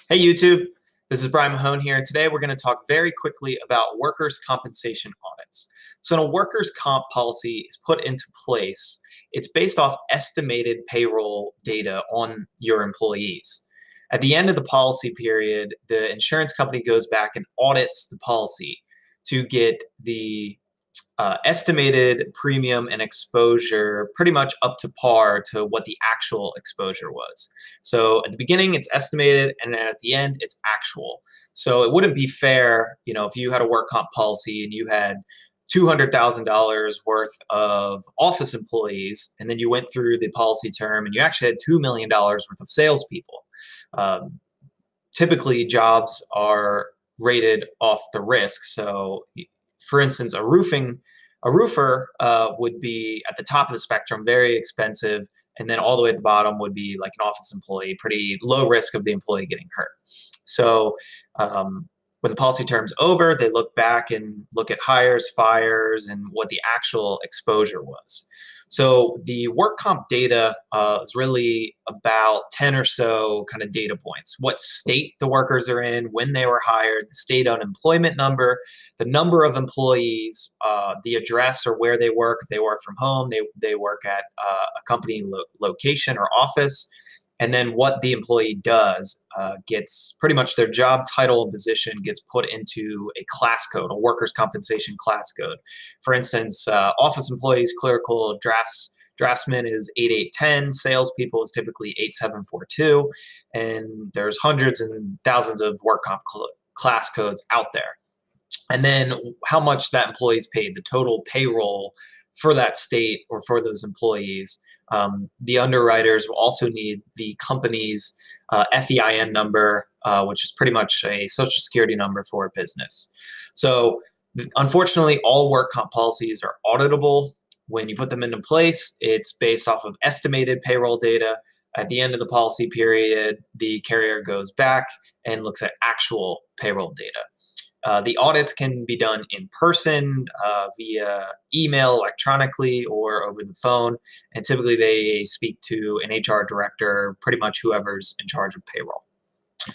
Hey YouTube, this is Brian Mahone here. Today we're going to talk very quickly about workers' compensation audits. So when a workers' comp policy is put into place, it's based off estimated payroll data on your employees. At the end of the policy period, the insurance company goes back and audits the policy to get the estimated premium and exposure pretty much up to par to what the actual exposure was. So at the beginning, it's estimated, and then at the end, it's actual. So it wouldn't be fair, if you had a work comp policy and you had $200,000 worth of office employees, and then you went through the policy term and you actually had $2 million worth of salespeople. Um, Typically, jobs are rated off the risk. So for instance, a roofer would be at the top of the spectrum, very expensive, and then all the way at the bottom would be like an office employee, pretty low risk of the employee getting hurt. So when the policy term's over, they look back and look at hires, fires, and what the actual exposure was. So the work comp data is really about 10 or so kind of data points. What state the workers are in, when they were hired, the state unemployment number, the number of employees, the address or where they work. If they work from home, they work at a company location or office. And then what the employee does gets pretty much their job title and position gets put into a class code, a workers' compensation class code. For instance, office employees, clerical draftsman is 8810, salespeople is typically 8742, and there's hundreds and thousands of work comp class codes out there. And then how much that employee is paid, the total payroll for that state or for those employees. The underwriters will also need the company's FEIN number, which is pretty much a social security number for a business. So unfortunately, all work comp policies are auditable. When you put them into place, it's based off of estimated payroll data. At the end of the policy period, the carrier goes back and looks at actual payroll data. The audits can be done in person, via email, electronically, or over the phone. And typically they speak to an HR director, pretty much whoever's in charge of payroll.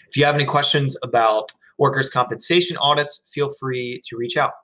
If you have any questions about workers' compensation audits, feel free to reach out.